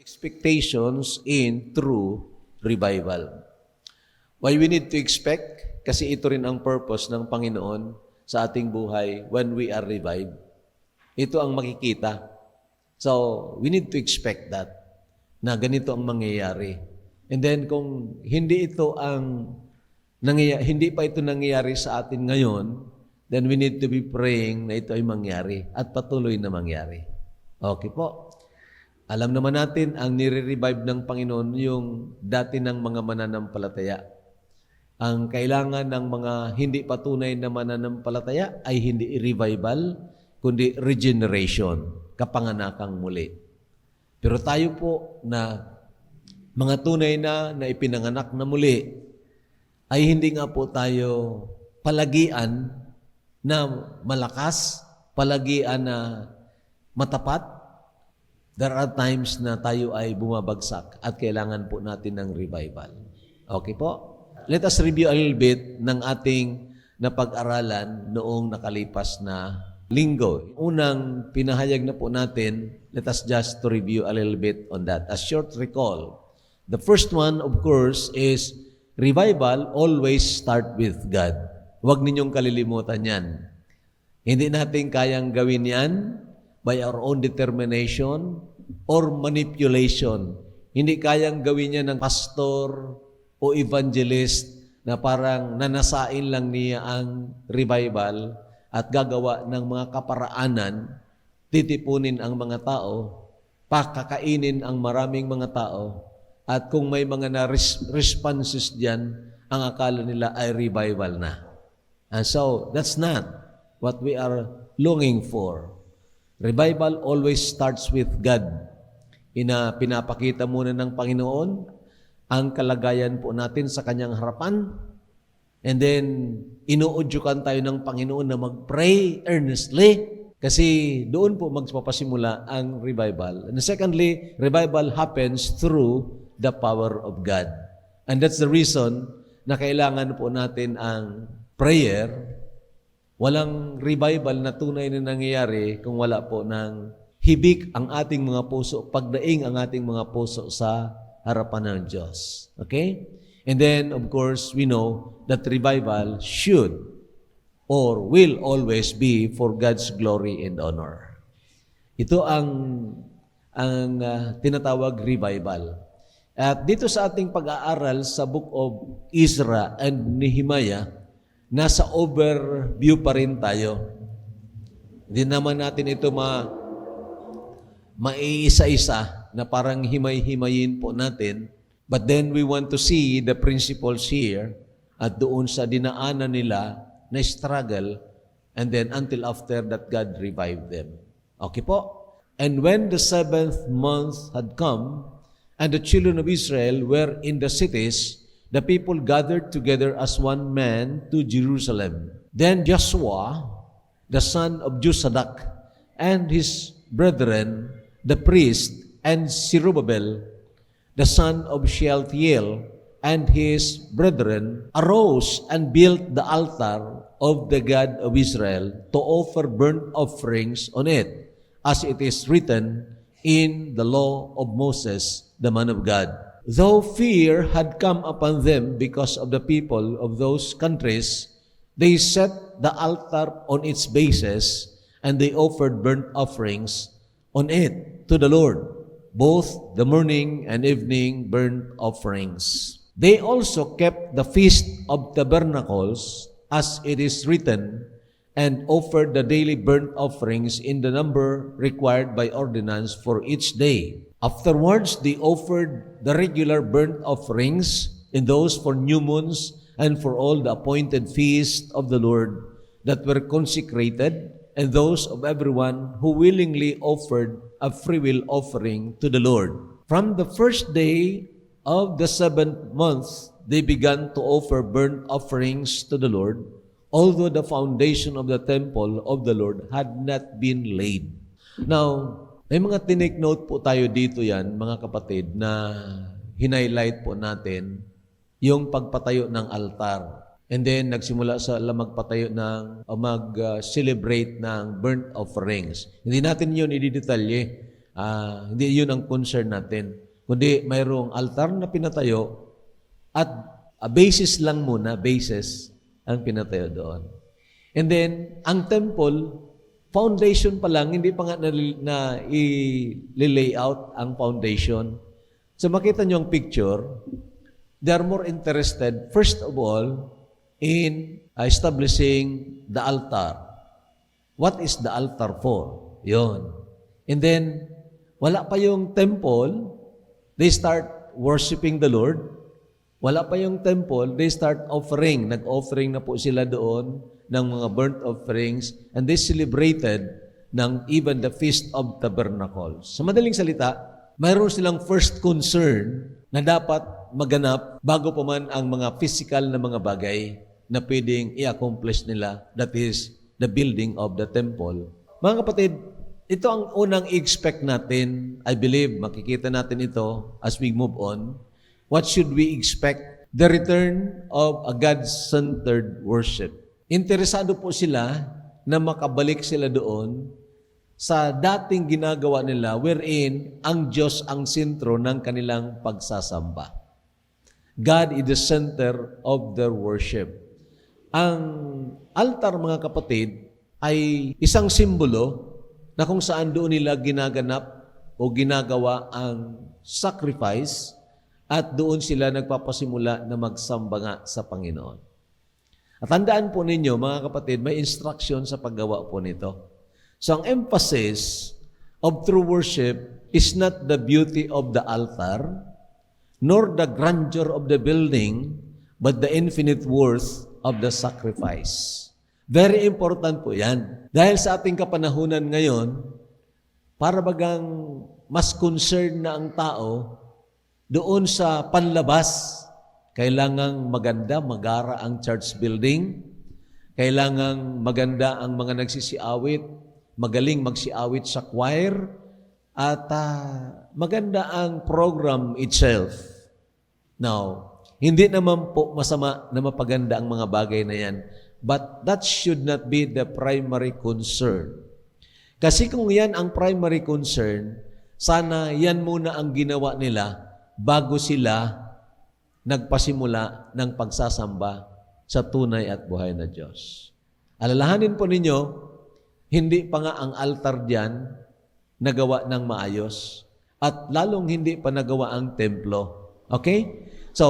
expectations in true revival. Why we need to expect? Kasi ito rin ang purpose ng Panginoon sa ating buhay when we are revived. Ito ang makikita. So, we need to expect that, na ganito ang mangyayari. And then, kung hindi pa ito nangyayari sa atin ngayon, then we need to be praying na ito ay mangyari at patuloy na mangyari. Okay po. Alam naman natin, ang nire-revive ng Panginoon yung dati ng mga mananampalataya. Ang kailangan ng mga hindi patunay na mananampalataya ay hindi revival, kundi regeneration, kapanganakang muli. Pero tayo po na mga tunay na ipinanganak na muli, ay hindi nga po tayo palagian na malakas, palagian na matapat. There are times na tayo ay bumabagsak at kailangan po natin ng revival. Okay po? Let us review a little bit ng ating napag-aralan noong nakalipas na linggo. Unang pinahayag na po natin, let us just to review a little bit on that. A short recall. The first one, of course, is revival always start with God. Huwag ninyong kalilimutan yan. Hindi natin kayang gawin yan by our own determination or manipulation. Hindi kayang gawin niya ng pastor o evangelist na parang nanasain lang niya ang revival at gagawa ng mga kaparaanan, titipunin ang mga tao, pakakainin ang maraming mga tao, at kung may mga responses diyan, ang akala nila ay revival na. And so, that's not what we are longing for. Revival always starts with God. Pinapakita muna ng Panginoon ang kalagayan po natin sa Kanyang harapan. And then, inuudyukan tayo ng Panginoon na mag-pray earnestly kasi doon po magpapasimula ang revival. And secondly, revival happens through the power of God. And that's the reason na kailangan po natin ang prayer. Walang revival na tunay na nangyayari kung wala po ng hibik ang ating mga puso, pagdaing ang ating mga puso sa harapan ng Diyos. Okay? And then, of course, we know that revival should or will always be for God's glory and honor. Ito ang tinatawag revival. At dito sa ating pag-aaral sa Book of Ezra and Nehemiah, nasa overview pa rin tayo. Hindi naman natin ito maiisa-isa na parang himay-himayin po natin. But then we want to see the principles here at doon sa dinaanan nila na struggle and then until after that God revived them. Okay po? And when the 7th month had come and the children of Israel were in the cities, the people gathered together as one man to Jerusalem. Then Joshua, the son of Josadak, and his brethren, the priest, and Zerubbabel, the son of Shealtiel, and his brethren, arose and built the altar of the God of Israel to offer burnt offerings on it, as it is written in the law of Moses, the man of God. Though fear had come upon them because of the people of those countries, they set the altar on its bases, and they offered burnt offerings on it to the Lord, both the morning and evening burnt offerings. They also kept the Feast of Tabernacles, as it is written, and offered the daily burnt offerings in the number required by ordinance for each day. Afterwards, they offered the regular burnt offerings in those for new moons and for all the appointed feasts of the Lord that were consecrated, and those of everyone who willingly offered a freewill offering to the Lord. From the first day of the 7th month, they began to offer burnt offerings to the Lord, although the foundation of the temple of the Lord had not been laid. Now, may mga tinake note po tayo dito yan, mga kapatid, na hinighlight po natin yung pagpatayo ng altar. And then, nagsimula sila magpatayo mag-celebrate ng burnt offerings. Hindi natin yun i-detalye. Hindi yun ang concern natin. Kundi mayroong altar na pinatayo at basis lang muna, basis ang pinatayo doon. And then, ang temple, foundation pa lang, hindi pa nga na i-layout ang foundation. So makita nyo ang picture, they are more interested, first of all, in establishing the altar. What is the altar for? Yun. And then, wala pa yung temple, they start worshiping the Lord. Wala pa yung temple, they start offering. Nag-offering na po sila doon ng mga burnt offerings, and they celebrated ng even the Feast of Tabernacles. Sa madaling salita, mayroon silang first concern na dapat maganap bago pa man ang mga physical na mga bagay na pwedeng i-accomplish nila, that is, the building of the temple. Mga kapatid, ito ang unang i-expect natin. I believe, makikita natin ito as we move on. What should we expect? The return of a God-centered worship. Interesado po sila na makabalik sila doon sa dating ginagawa nila wherein ang Diyos ang sentro ng kanilang pagsasamba. God is the center of their worship. Ang altar, mga kapatid, ay isang simbolo na kung saan doon nila ginaganap o ginagawa ang sacrifice at doon sila nagpapasimula na magsamba nga sa Panginoon. At tandaan po ninyo, mga kapatid, may instruction sa paggawa po nito. So ang emphasis of true worship is not the beauty of the altar, nor the grandeur of the building, but the infinite worth of the sacrifice. Very important po yan. Dahil sa ating kapanahunan ngayon, para bagang mas concerned na ang tao doon sa panlabas. Kailangang maganda, magara ang church building. Kailangang maganda ang mga nagsisiawit, magaling magsiawit sa choir, at maganda ang program itself. Now, hindi naman po masama na mapaganda ang mga bagay na yan, but that should not be the primary concern. Kasi kung yan ang primary concern, sana yan muna ang ginawa nila bago sila nagpasimula ng pagsasamba sa tunay at buhay na Diyos. Alalahanin po ninyo, hindi pa nga ang altar diyan nagawa ng maayos at lalong hindi pa nagawa ang templo. Okay? So,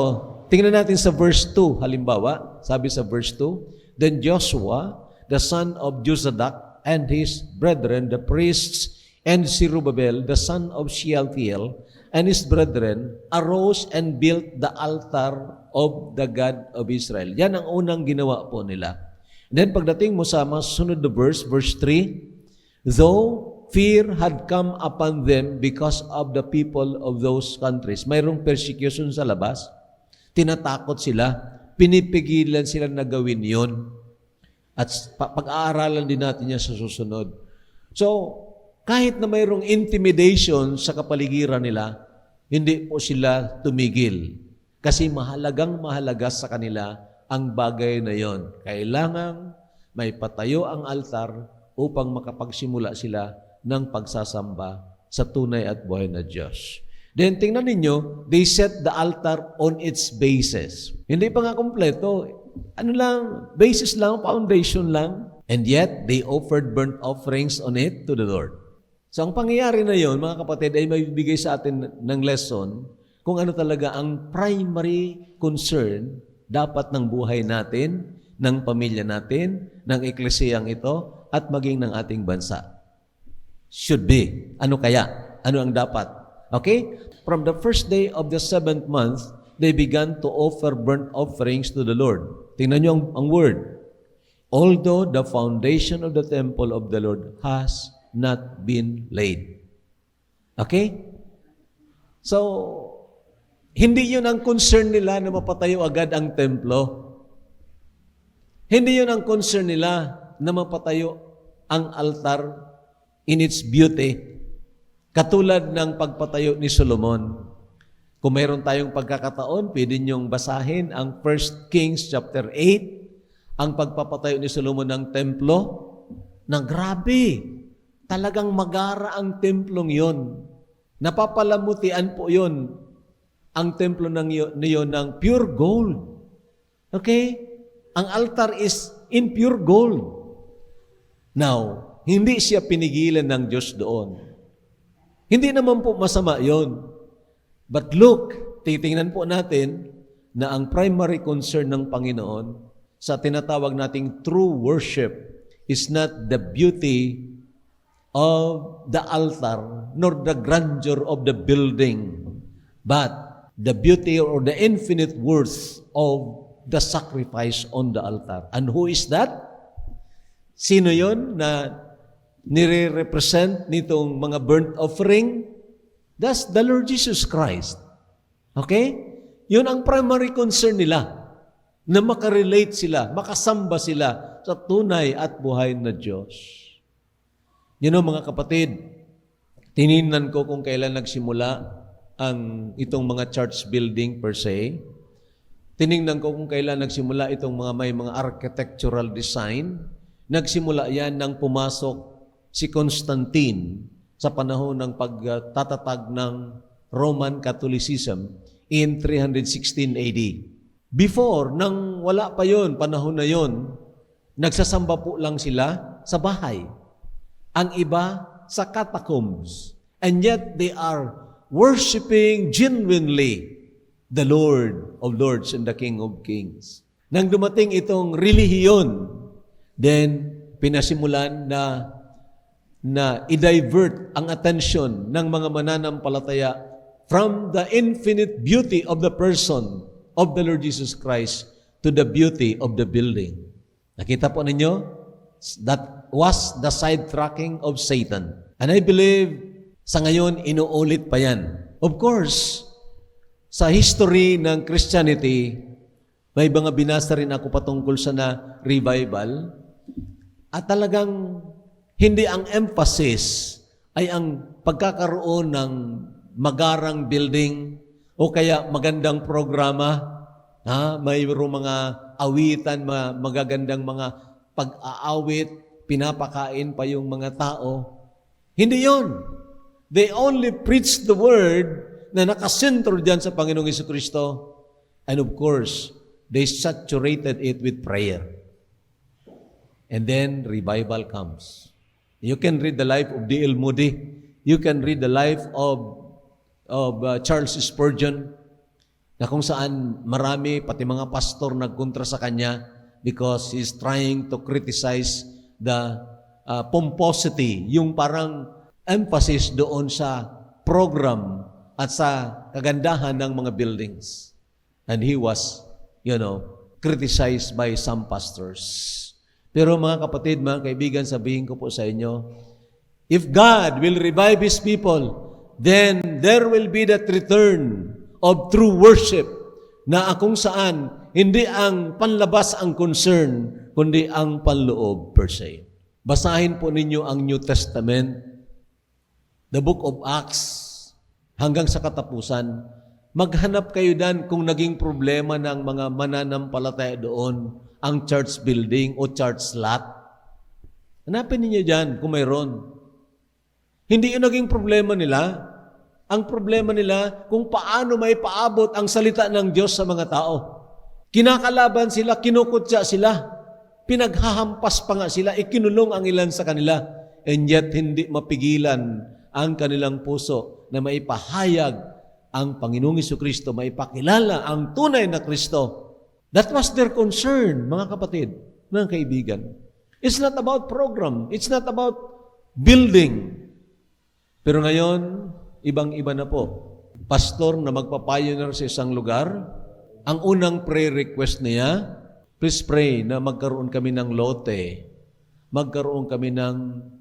tingnan natin sa verse 2. Halimbawa, sabi sa verse 2, Then Joshua, the son of Jozadak, and his brethren, the priests, and Zerubbabel, the son of Shealtiel, and his brethren, arose and built the altar of the God of Israel. Yan ang unang ginawa po nila. And then pagdating mo sa masunod na verse 3, Though fear had come upon them because of the people of those countries. Mayroong persecution sa labas. Tinatakot sila. Pinipigilan sila na gawin yun. At pag-aaralan din natin yan sa susunod. So, kahit na mayroong intimidation sa kapaligiran nila, hindi po sila tumigil. Kasi mahalaga sa kanila ang bagay na yon. Kailangan may patayo ang altar upang makapagsimula sila ng pagsasamba sa tunay at buhay na Diyos. Then tingnan ninyo, they set the altar on its basis. Hindi pa nga kompleto. Ano lang, basis lang, foundation lang. And yet, they offered burnt offerings on it to the Lord. So ang pangyayari na yon, mga kapatid, ay may bibigay sa atin ng lesson kung ano talaga ang primary concern dapat ng buhay natin, ng pamilya natin, ng eklesiyang ito, at maging ng ating bansa. Should be. Ano kaya? Ano ang dapat? Okay? From the first day of the 7th month, they began to offer burnt offerings to the Lord. Tingnan nyo ang word. Although the foundation of the temple of the Lord has not been laid. Okay? So, hindi yun ang concern nila na mapatayo agad ang templo. Hindi yun ang concern nila na mapatayo ang altar in its beauty. Katulad ng pagpatayo ni Solomon. Kung mayroon tayong pagkakataon, pwede niyong basahin ang 1 Kings chapter 8, ang pagpapatayo ni Solomon ng templo, na grabe. Talagang magara ang templong yon. Napapalamutian po yon. Ang templo niyon ng pure gold. Okay? Ang altar is in pure gold. Now, hindi siya pinigilan ng Diyos doon. Hindi naman po masama yon. But look, titingnan po natin na ang primary concern ng Panginoon sa tinatawag nating true worship is not the beauty of the altar nor the grandeur of the building, but the beauty or the infinite worth of the sacrifice on the altar. And who is that? Sino yon na nire-represent nitong mga burnt offering? That's the Lord Jesus Christ. Okay? Yun ang primary concern nila, na makarelate sila, makasamba sila sa tunay at buhay na Diyos. You know, mga kapatid, tiningnan ko kung kailan nagsimula itong mga church building per se. Tiningnan ko kung kailan nagsimula itong may mga architectural design. Nagsimula yan nang pumasok si Constantine sa panahon ng pagtatatag ng Roman Catholicism in 316 AD. Before, nang wala pa yon, panahon na yon, nagsasamba po lang sila sa bahay. Ang iba sa catacombs. And yet they are worshiping genuinely the Lord of Lords and the King of Kings. Nang dumating itong relihiyon, then pinasimulan na i-divert ang attention ng mga mananampalataya from the infinite beauty of the person of the Lord Jesus Christ to the beauty of the building. Nakita po ninyo? That was the sidetracking of Satan. And I believe sa ngayon, inuulit pa yan. Of course, sa history ng Christianity, may mga binasa rin ako patungkol sa revival. At talagang hindi ang emphasis ay ang pagkakaroon ng magarang building o kaya magandang programa. Mayroong mga awitan, magagandang mga pag-aawit, pinapakain pa yung mga tao. Hindi yon. They only preach the word na nakasentro dyan sa Panginoong Jesucristo. And of course, they saturated it with prayer. And then, revival comes. You can read the life of D.L. Moody. You can read the life of Charles Spurgeon, na kung saan marami, pati mga pastor nagkontra sa kanya because he's trying to criticize the pomposity, yung parang emphasis doon sa program at sa kagandahan ng mga buildings. And he was, criticized by some pastors. Pero mga kapatid, mga kaibigan, sabihin ko po sa inyo, if God will revive His people, then there will be that return of true worship na kung saan hindi ang panlabas ang concern, kundi ang panloob per se. Basahin po ninyo ang New Testament, the book of Acts, hanggang sa katapusan. Maghanap kayo dan kung naging problema ng mga mananampalataya doon ang church building o church lot. Hanapin niyo dyan kung mayroon. Hindi yun naging problema nila. Ang problema nila kung paano may paabot ang salita ng Diyos sa mga tao. Kinakalaban sila, kinukutya sila, pinaghahampas pa nga sila, ikinulong ang ilan sa kanila, and yet hindi mapigilan ang kanilang puso na maipahayag ang Panginoong Jesucristo, maipakilala ang tunay na Kristo. That was their concern, mga kapatid, mga kaibigan. It's not about program. It's not about building. Pero ngayon, ibang-iba na po. Pastor na magpa-pioneer sa isang lugar, ang unang prayer request niya, please pray na magkaroon kami ng lote, magkaroon kami ng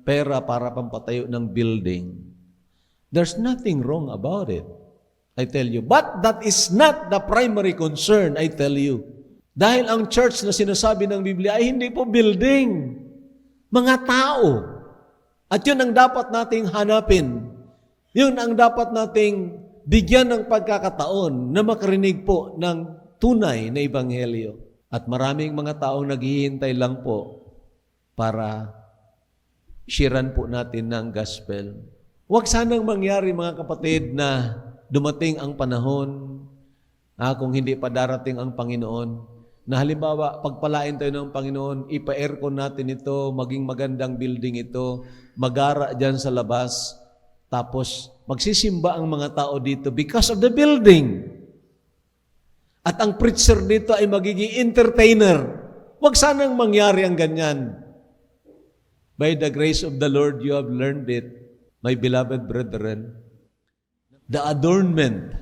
pera para pampatayo ng building. There's nothing wrong about it, I tell you. But that is not the primary concern, I tell you. Dahil ang church na sinasabi ng Biblia ay hindi po building, mga tao. At yun ang dapat nating hanapin. Yun ang dapat nating bigyan ng pagkakataon na makarinig po ng tunay na ebanghelyo. At maraming mga taong naghihintay lang po para sharean po natin ng gospel. Huwag sanang mangyari, mga kapatid, na dumating ang panahon, kung hindi pa darating ang Panginoon, na halimbawa, pagpalain tayo ng Panginoon, ipa-aircon natin ito, maging magandang building ito, magara dyan sa labas, tapos magsisimba ang mga tao dito because of the building. At ang preacher dito ay magiging entertainer. Huwag sanang mangyari ang ganyan. By the grace of the Lord, you have learned it, my beloved brethren. The adornment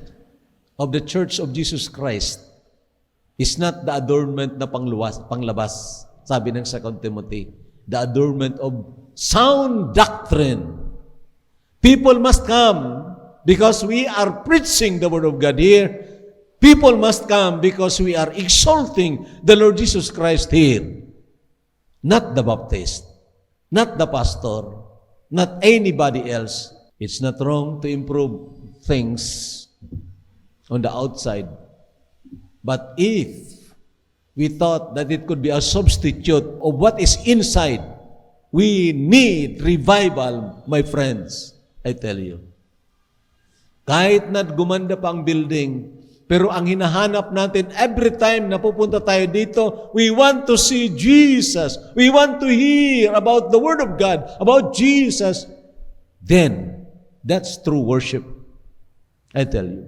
of the Church of Jesus Christ is not the adornment na panglabas. Sabi ng 2 Timothy, the adornment of sound doctrine. People must come because we are preaching the Word of God here. People must come because we are exalting the Lord Jesus Christ here. Not the Baptist, not the pastor, not anybody else. It's not wrong to improve things on the outside. But if we thought that it could be a substitute of what is inside, we need revival, my friends. I tell you. Kahit na gumanda pa ang building, pero ang hinahanap natin every time na pupunta tayo dito, we want to see Jesus. We want to hear about the Word of God, about Jesus. Then, that's true worship. I tell you.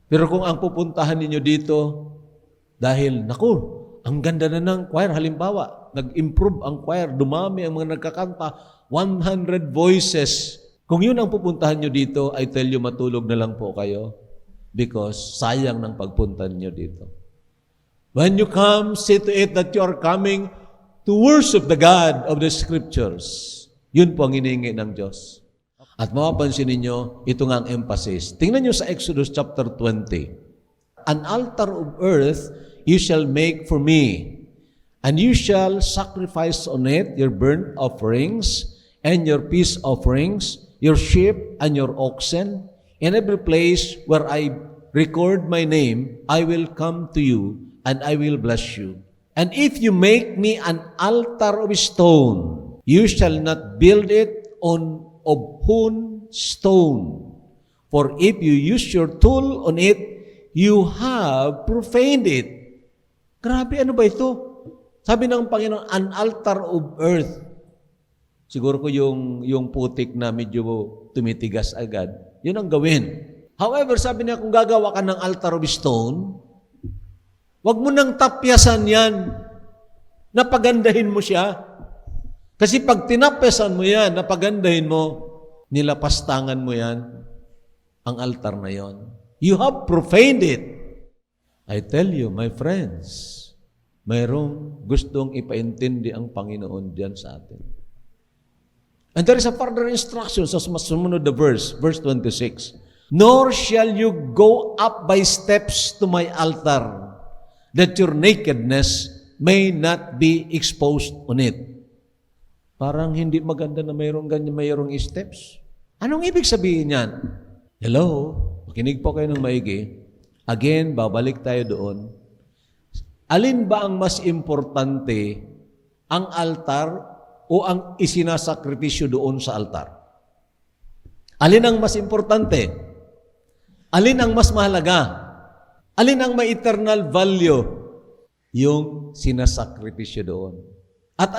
Pero kung ang pupuntahan ninyo dito, dahil, naku, ang ganda na ng choir, halimbawa, nag-improve ang choir, dumami ang mga nagkakanta, 100 voices. Kung yun ang pupuntahan nyo dito, I tell you, matulog na lang po kayo because sayang ng pagpuntahan nyo dito. When you come, see to it that you are coming to worship the God of the Scriptures. Yun po ang hinihingi ng Diyos. At mapapansin ninyo, ito nga ang emphasis. Tingnan nyo sa Exodus chapter 20. An altar of earth you shall make for me, and you shall sacrifice on it your burnt offerings and your peace offerings, your sheep and your oxen. In every place where I record my name, I will come to you, and I will bless you. And if you make me an altar of stone, you shall not build it of hewn stone. For if you use your tool on it, you have profaned it. Grabe, ano ba ito? Sabi ng Panginoon, an altar of earth. Siguro ko yung putik na medyo tumitigas agad, yun ang gawin. However, sabi niya, kung gagawa ka ng altar of stone, wag mo nang tapyasan yan. Napagandahin mo siya. Kasi pag tinapyasan mo yan, napagandahin mo, nilapastangan mo yan, ang altar na yon. You have profaned it. I tell you, my friends, mayroong gustong ipaintindi ang Panginoon diyan sa atin. And there is a further instruction sa sumunod na verse 26. Nor shall you go up by steps to my altar, that your nakedness may not be exposed on it. Parang hindi maganda na mayroong steps. Anong ibig sabihin yan? Hello? Makinig po kayo ng maigi. Again, babalik tayo doon. Alin ba ang mas importante, ang altar o ang isinasakripisyo doon sa altar? Alin ang mas importante? Alin ang mas mahalaga? Alin ang may eternal value? Yung sinasakripisyo doon. At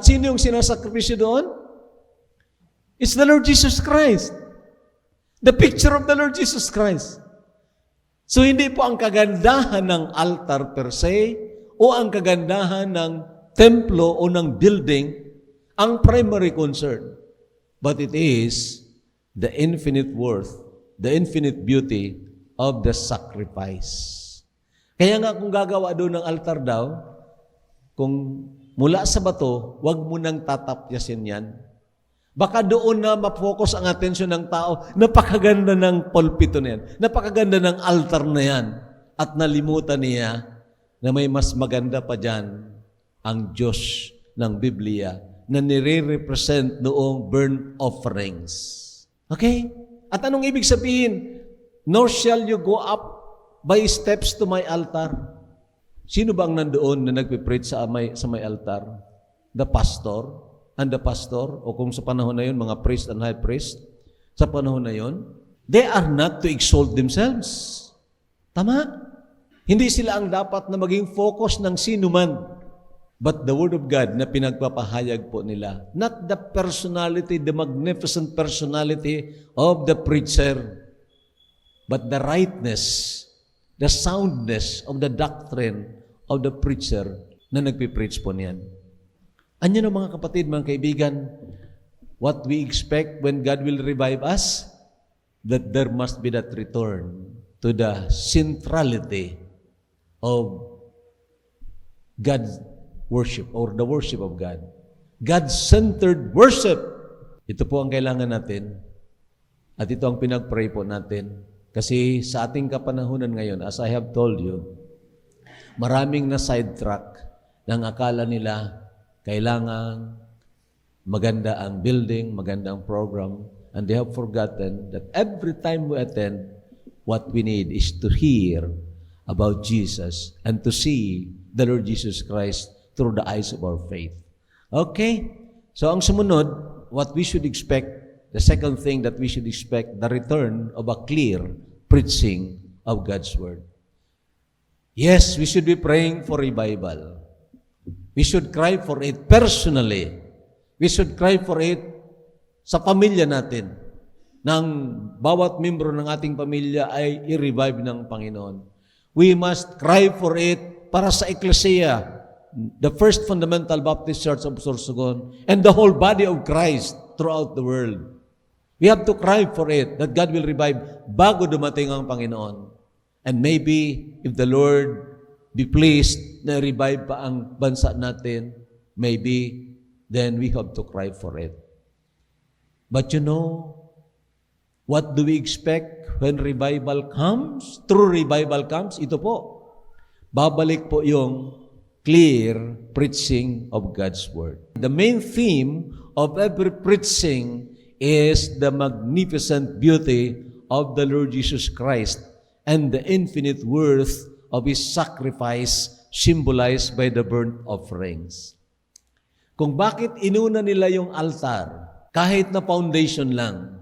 sino yung sinasakripisyo doon? It's the Lord Jesus Christ. The picture of the Lord Jesus Christ. So hindi po ang kagandahan ng altar per se o ang kagandahan ng templo o ng building ang primary concern. But it is the infinite worth, the infinite beauty of the sacrifice. Kaya nga kung gagawa doon ng altar daw, kung mula sa bato, wag mo nang tatapyasin yan. Baka doon na mafocus ang atensyon ng tao, napakaganda ng pulpito na yan, napakaganda ng altar na yan, at nalimutan niya na may mas maganda pa dyan ang Diyos ng Biblia na nire-represent noong burnt offerings. Okay? At anong ibig sabihin? Nor shall you go up by steps to my altar. Sino ba ang nandoon na nagpipreach sa may altar? The pastor? and the pastor, o kung sa panahon na yun, mga priest and high priest, sa panahon na yun, they are not to exalt themselves. Tama? Hindi sila ang dapat na maging focus ng sinuman, but the Word of God na pinagpapahayag po nila. Not the personality, the magnificent personality of the preacher, but the rightness, the soundness of the doctrine of the preacher na nagpipreach po niyan. Anyo na mga kapatid, mga kaibigan, what we expect when God will revive us, that there must be that return to the centrality of God's worship or the worship of God. God-centered worship. Ito po ang kailangan natin at ito ang pinag-pray po natin. Kasi sa ating kapanahunan ngayon, as I have told you, maraming na sidetrack ng akala nila kailangan maganda ang building, maganda ang program, and they have forgotten that every time we attend, what we need is to hear about Jesus and to see the Lord Jesus Christ through the eyes of our faith. Okay? So ang sumunod, what we should expect, the second thing that we should expect, the return of a clear preaching of God's Word. Yes, we should be praying for revival. We should cry for it personally. We should cry for it sa pamilya natin. Nang bawat membro ng ating pamilya ay i-revive ng Panginoon. We must cry for it para sa Ecclesia, the First Fundamental Baptist Church of Sorsogon, and the whole body of Christ throughout the world. We have to cry for it, that God will revive bago dumating ang Panginoon. And maybe, if the Lord be pleased na revive pa ang bansa natin, maybe, then we have to cry for it. But you know, what do we expect when revival comes? True revival comes, ito po. Babalik po yung clear preaching of God's Word. The main theme of every preaching is the magnificent beauty of the Lord Jesus Christ and the infinite worth of His sacrifice symbolized by the burnt offerings. Kung bakit inuna nila yung altar, kahit na foundation lang,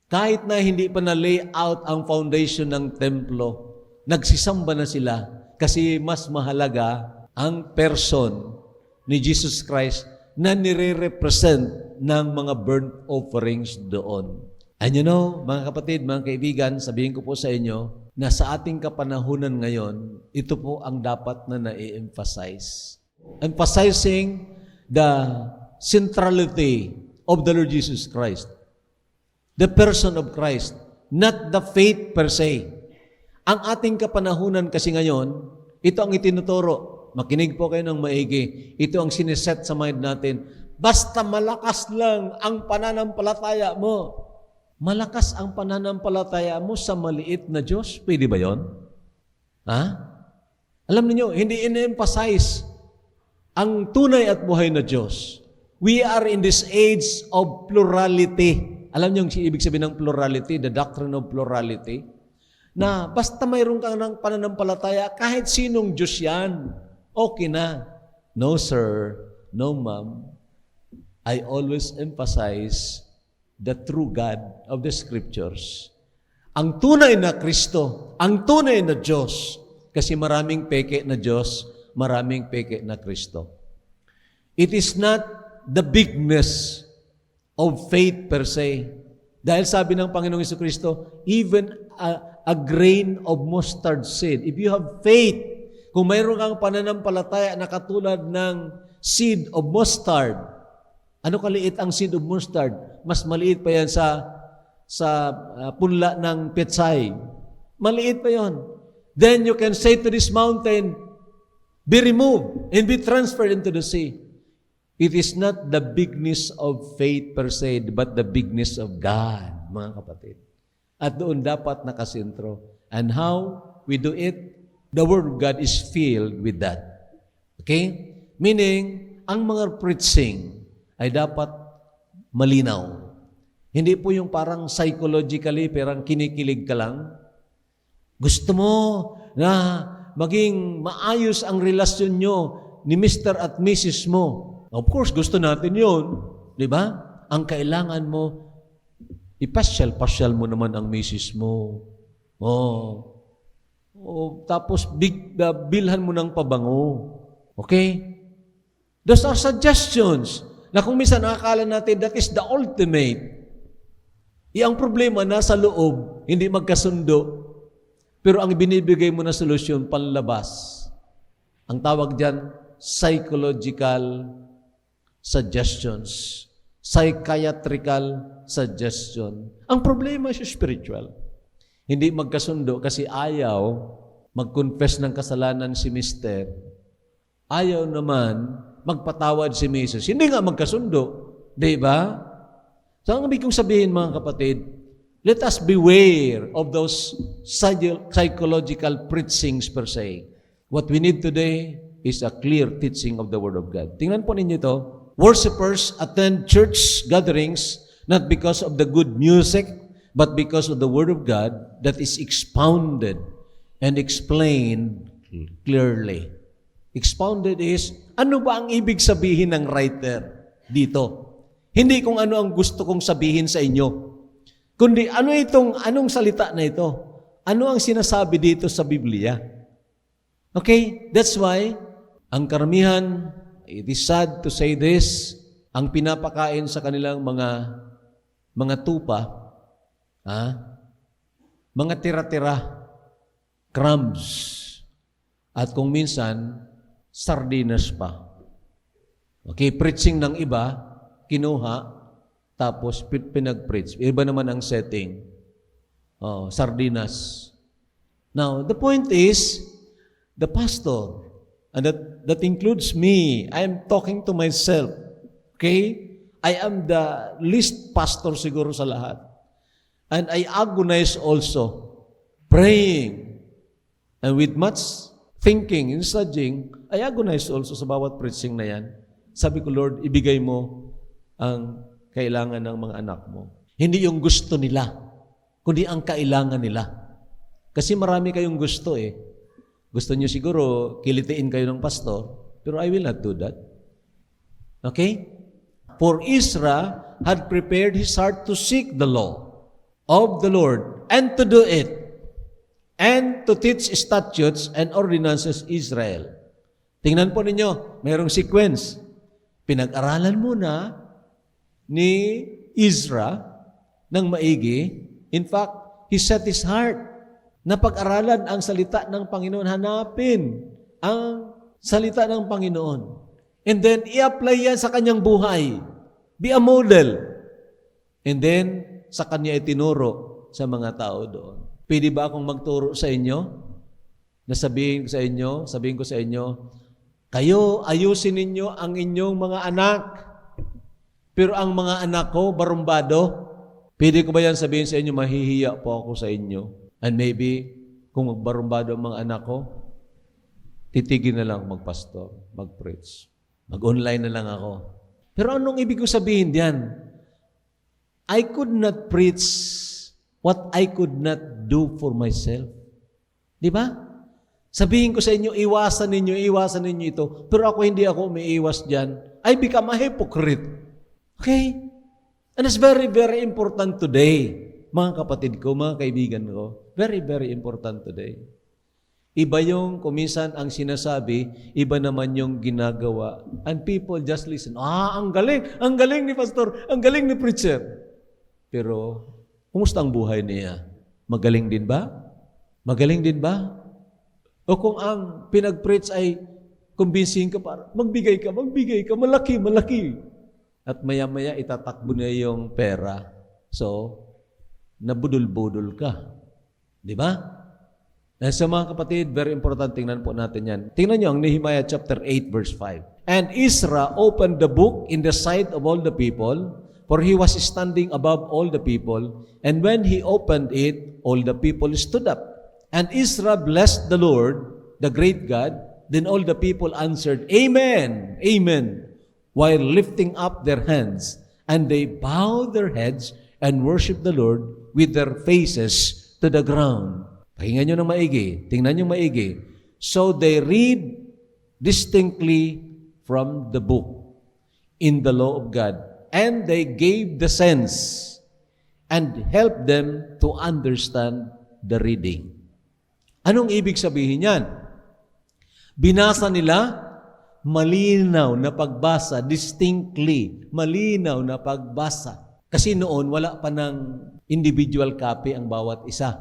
kahit na hindi pa na-lay out ang foundation ng templo, nagsisamba na sila kasi mas mahalaga ang person ni Jesus Christ na nire-represent ng mga burnt offerings doon. And you know, mga kapatid, mga kaibigan, sabihin ko po sa inyo, na sa ating kapanahunan ngayon, ito po ang dapat na na-emphasize. Emphasizing the centrality of the Lord Jesus Christ. The person of Christ, not the faith per se. Ang ating kapanahunan kasi ngayon, ito ang itinuturo. Makinig po kayo ng maigi. Ito ang siniset sa mind natin. Basta malakas lang ang pananampalataya mo. Malakas ang pananampalataya mo sa maliit na Diyos. Pwede ba yon? Ha? Alam niyo, hindi in-emphasize ang tunay at buhay na Diyos. We are in this age of plurality. Alam niyo ang ibig sabihin ng plurality, the doctrine of plurality? Na basta mayroon kang ng pananampalataya, kahit sinong Diyos yan, okay na. No sir, no ma'am. I always emphasize the true God of the Scriptures. Ang tunay na Kristo, ang tunay na Diyos, kasi maraming peke na Diyos, maraming peke na Kristo. It is not the bigness of faith per se. Dahil sabi ng Panginoong Jesucristo, even a grain of mustard seed, if you have faith, kung mayroon kang pananampalataya na katulad ng seed of mustard, ano kaliit ang seed of mustard? Mas maliit pa yan sa punla ng petsay. Maliit pa yon. Then you can say to this mountain, be removed and be transferred into the sea. It is not the bigness of faith per se, but the bigness of God, mga kapatid. At doon dapat nakasentro. And how we do it? The Word of God is filled with that. Okay? Meaning, ang mga preaching ay dapat malinaw. Hindi po yung parang psychologically, parang kinikilig ka lang. Gusto mo na maging maayos ang relasyon nyo ni Mr. at Mrs. mo. Of course, gusto natin yun. Di ba? Ang kailangan mo, ipasyal-pasyal mo naman ang misis mo. Tapos bilhan mo ng pabango. Okay? Those are suggestions na kung minsan nakakala natin that is the ultimate. Ang problema nasa loob, hindi magkasundo. Pero ang binibigay mo na solusyon, panlabas. Ang tawag diyan, psychological suggestions. Psychiatrical suggestion. Ang problema is spiritual. Hindi magkasundo kasi ayaw mag-confess ng kasalanan si Mister. Ayaw naman magpatawad si Mrs. Hindi nga magkasundo. Di ba? So ang ibig kong sabihin mga kapatid, let us beware of those psychological preachings per se. What we need today is a clear teaching of the Word of God. Tingnan po ninyo ito. Worshippers attend church gatherings not because of the good music, but because of the Word of God that is expounded and explained clearly. Expounded is, ano ba ang ibig sabihin ng writer dito? Hindi kung ano ang gusto kong sabihin sa inyo, kundi anong salita na ito? Ano ang sinasabi dito sa Biblia? Okay? That's why, ang karamihan, it is sad to say this, ang pinapakain sa kanilang mga tupa, mga tira-tira, crumbs, at kung minsan, sardinas pa. Okay, preaching ng iba, kinuha, tapos pinag-preach. Iba naman ang setting. Sardinas. Now, the point is, the pastor, and that includes me, I am talking to myself. Okay? I am the least pastor siguro sa lahat. And I agonize also, praying, and with much thinking and studying, I agonize also sa bawat preaching na yan. Sabi ko, Lord, ibigay mo ang kailangan ng mga anak mo. Hindi yung gusto nila, kundi ang kailangan nila. Kasi marami kayong gusto eh. Gusto nyo siguro, kilitiin kayo ng pastor, pero I will not do that. Okay? For Israel had prepared his heart to seek the law of the Lord and to do it, and to teach statutes and ordinances Israel. Tingnan po ninyo, mayroong sequence. Pinag-aralan muna ni Ezra ng maigi. In fact, he set his heart na pag-aralan ang salita ng Panginoon. Hanapin ang salita ng Panginoon. And then, i-apply yan sa kanyang buhay. Be a model. And then, sa kanya itinuro sa mga tao doon. Pwede ba akong magturo sa inyo? Sabihin ko sa inyo, kayo, ayusin ninyo ang inyong mga anak. Pero ang mga anak ko, barumbado. Pwede ko ba yan sabihin sa inyo, mahihiya po ako sa inyo. And maybe, kung magbarumbado ang mga anak ko, titigil na lang magpastor, mag-preach. Mag-online na lang ako. Pero anong ibig ko sabihin diyan? I could not preach what I could not do for myself. Di ba? Sabihin ko sa inyo, iwasan ninyo ito. Pero hindi ako umiiwas dyan. I become a hypocrite. Okay? And it's very, very important today. Mga kapatid ko, mga kaibigan ko, very, very important today. Iba yung kumisan ang sinasabi, iba naman yung ginagawa. And people just listen. Ang galing ni pastor, ang galing ni preacher. Pero, kumusta ang buhay niya? Magaling din ba? Magaling din ba? O kung ang pinag-preach ay kumbinsihin ka para, magbigay ka, malaki. At maya-maya itatakbo niya yung pera. So, nabudol-budol ka. Di ba? And sa mga kapatid, very important, tingnan po natin yan. Tingnan nyo ang Nehemiah chapter 8 verse 5. And Ezra opened the book in the sight of all the people, for he was standing above all the people. And when he opened it, all the people stood up. And Ezra blessed the Lord, the great God. Then all the people answered, Amen, Amen, while lifting up their hands. And they bowed their heads and worshiped the Lord with their faces to the ground. Pakinggan nyo ng maigi. Tingnan nyo maigi. So they read distinctly from the book. in the law of God, and they gave the sense and helped them to understand the reading. Anong ibig sabihin yan? Binasa nila, malinaw na pagbasa, distinctly, malinaw na pagbasa. Kasi noon, wala pa ng individual copy ang bawat isa.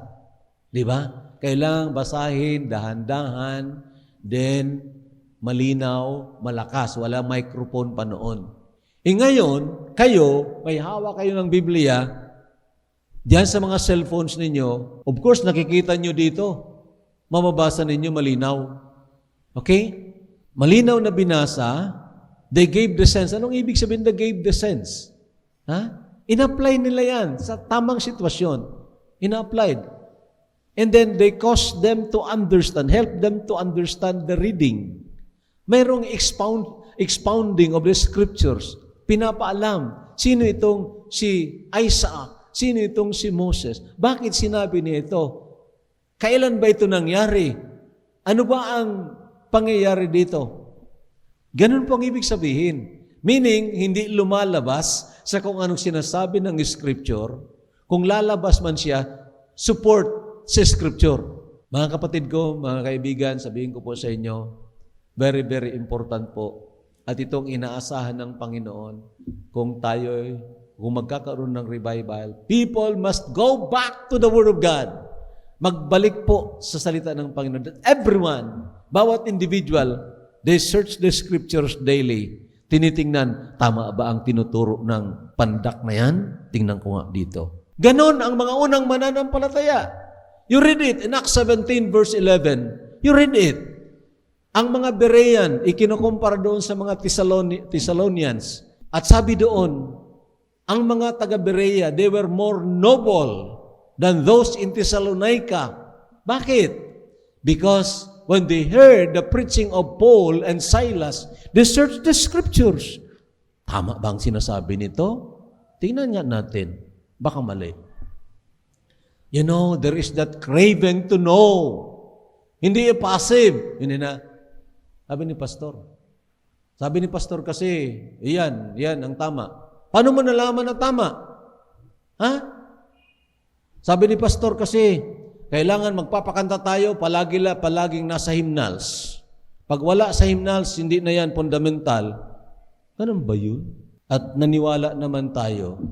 Di ba? Kailangang basahin, dahan-dahan, then malinaw, malakas, wala microphone pa noon. Ngayon, kayo, may hawak kayo ng Biblia, diyan sa mga cellphones ninyo, of course, nakikita nyo dito, mababasa ninyo malinaw. Okay? Malinaw na binasa, they gave the sense. Anong ibig sabihin they gave the sense? In-apply nila yan sa tamang sitwasyon. In-applied. And then they caused them to understand, help them to understand the reading. Mayroong expounding of the scriptures. Pinapaalam. Sino itong si Isaac? Sino itong si Moses? Bakit sinabi niya ito? Kailan ba ito nangyari? Ano ba ang pangyayari dito? Ganun po ang ibig sabihin. Meaning, hindi lumalabas sa kung anong sinasabi ng scripture. Kung lalabas man siya, support sa scripture. Mga kapatid ko, mga kaibigan, sabihin ko po sa inyo, very, very important po. At itong inaasahan ng Panginoon, kung magkakaroon ng revival, people must go back to the Word of God. Magbalik po sa salita ng Panginoon. That everyone, bawat individual, they search the scriptures daily. Tinitingnan, tama ba ang tinuturo ng pandak na yan? Tingnan ko nga dito. Ganon ang mga unang mananampalataya. You read it in Acts 17 verse 11. You read it. Ang mga Berean, ikinukumpara doon sa mga Thessalonians. At sabi doon, ang mga taga-Berea, they were more noble than those in Thessalonica. Bakit? Because when they heard the preaching of Paul and Silas, they searched the scriptures. Tama ba ang sinasabi nito? Tingnan nga natin. Baka mali. You know, there is that craving to know. Hindi passive. Hindi na. Sabi ni pastor. Sabi ni pastor kasi, yan ang tama. Paano mo nalaman na tama? Sabi ni pastor kasi, kailangan magpapakanta tayo, palaging nasa hymnals. Pag wala sa hymnals, hindi na yan fundamental. Ganun ba yun? At naniwala naman tayo.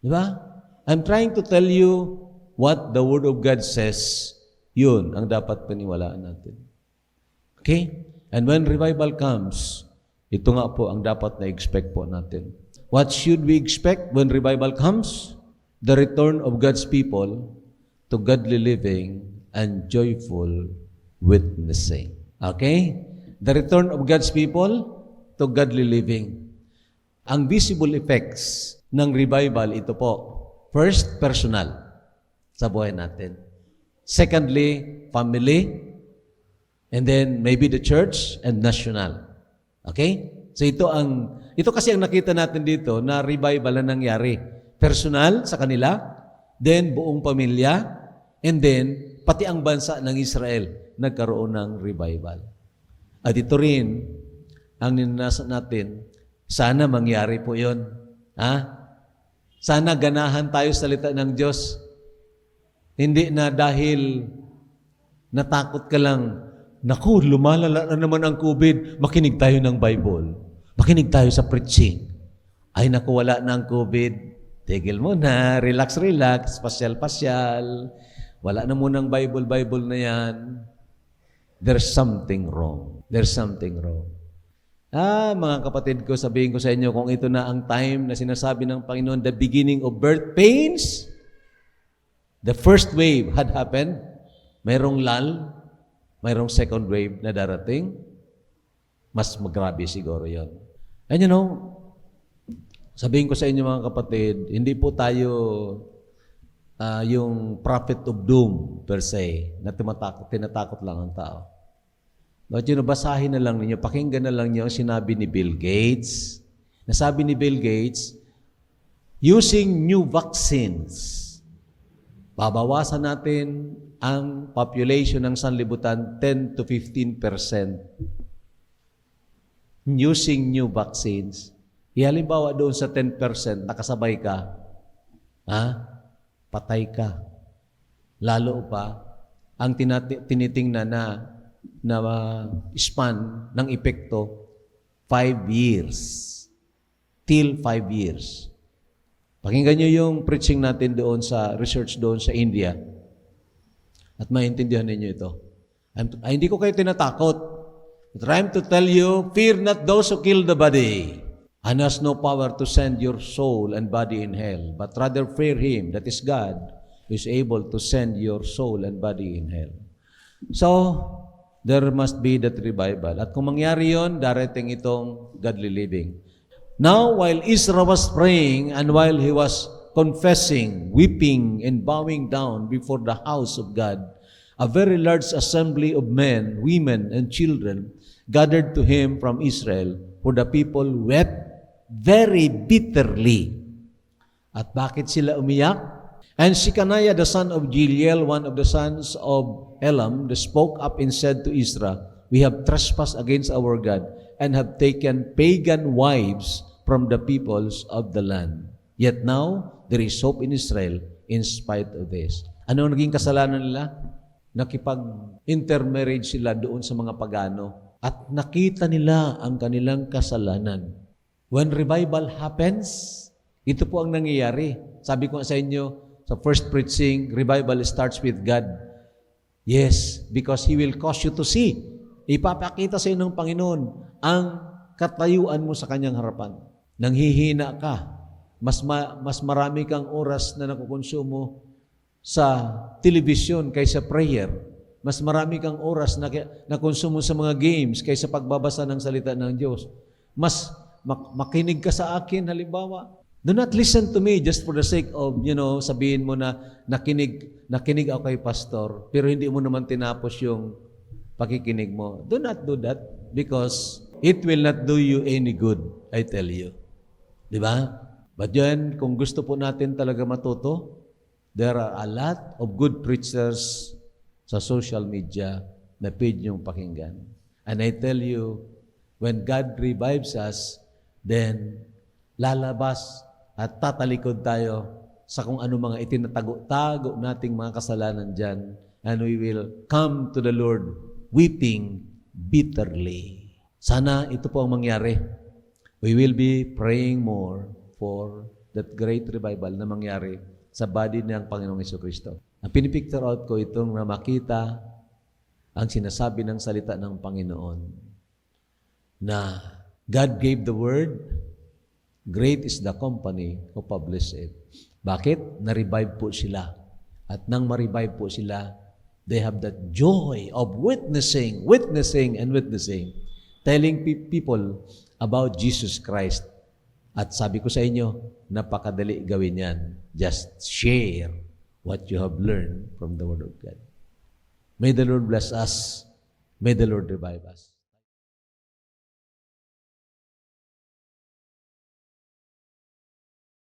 Di ba? I'm trying to tell you what the Word of God says. Yun ang dapat paniwalaan natin. Okay? And when revival comes, ito nga po ang dapat na-expect po natin. What should we expect when revival comes? The return of God's people to godly living and joyful witnessing. Okay? The return of God's people to godly living. Ang visible effects ng revival, ito po. First, personal sa buhay natin. Secondly, family. And then, maybe the church and national. Okay? So ito kasi ang nakita natin dito na revival na nangyari. Personal sa kanila, then buong pamilya, and then pati ang bansa ng Israel nagkaroon ng revival. At ito rin ang ninanasan natin, sana mangyari po yun. Sana ganahan tayo sa salita ng Diyos. Hindi na dahil natakot ka lang, naku, lumalala na naman ang COVID, makinig tayo ng Bible. Makinig tayo sa preaching. Ay naku, wala na ang COVID. Tigil mo na, relax, pasyal. Wala na munang Bible na yan. There's something wrong. Mga kapatid ko, sabihin ko sa inyo, kung ito na ang time na sinasabi ng Panginoon, the beginning of birth pains, the first wave had happened, mayroong lull, mayroong second wave na darating, mas magrabe siguro yon. And you know, sabihin ko sa inyo mga kapatid, hindi po tayo yung prophet of doom per se, na tinatakot lang ang tao. But yun, basahin na lang ninyo, pakinggan na lang niyo ang sinabi ni Bill Gates. Nasabi ni Bill Gates, using new vaccines, babawasan natin ang population ng sanlibutan 10 to 15%. Using new vaccines. Halimbawa doon sa 10%, nakasabay ka, patay ka. Lalo pa, ang tinitingnan na span ng epekto, 5 years. Till 5 years. Pakinggan nyo yung preaching natin doon sa research doon sa India. At maintindihan ninyo ito. Hindi ko kayo tinatakot. But I'm to tell you, fear not those who kill the body, and has no power to send your soul and body in hell, but rather fear Him, that is God, who is able to send your soul and body in hell. So, there must be that revival. At kung mangyari yon, darating itong godly living. Now, while Israel was praying and while he was confessing, weeping, and bowing down before the house of God, a very large assembly of men, women, and children gathered to him from Israel, for the people wept very bitterly. At bakit sila umiyak? And Shechaniah the son of Gileal, one of the sons of Elam, spoke up and said to Israel, we have trespassed against our God and have taken pagan wives from the peoples of the land. Yet now, there is hope in Israel in spite of this. Ano naging kasalanan nila? Nakipag-intermarriage sila doon sa mga pagano at nakita nila ang kanilang kasalanan. When revival happens, ito po ang nangyayari. Sabi ko sa inyo, sa first preaching, revival starts with God. Yes, because He will cause you to see. Ipapakita sa inyo ng Panginoon ang katayuan mo sa Kanyang harapan. Nanghihina ka. Mas marami kang oras na nakukonsumo sa television kaysa prayer. Mas marami kang oras na konsumo sa mga games kaysa pagbabasa ng salita ng Diyos. Mas makinig ka sa akin, halimbawa. Do not listen to me just for the sake of, sabihin mo na nakinig ako kay pastor, pero hindi mo naman tinapos yung pakikinig mo. Do not do that because it will not do you any good, I tell you. Di ba? But yan, kung gusto po natin talaga matuto, there are a lot of good preachers sa social media na pwede niyong pakinggan. And I tell you, when God revives us, then lalabas at tatalikod tayo sa kung ano mga itinatago-tago nating mga kasalanan dyan, and we will come to the Lord weeping bitterly. Sana ito po ang mangyari. We will be praying more for that great revival na mangyari sa body ng Panginoong Jesucristo. Ang pinipicture out ko itong na makita ang sinasabi ng salita ng Panginoon na God gave the word, great is the company who published it. Bakit? Na-revive po sila. At nang ma-revive po sila, they have that joy of witnessing, telling people about Jesus Christ. At sabi ko sa inyo, napakadali gawin yan. Just share what you have learned from the Word of God. May the Lord bless us. May the Lord revive us.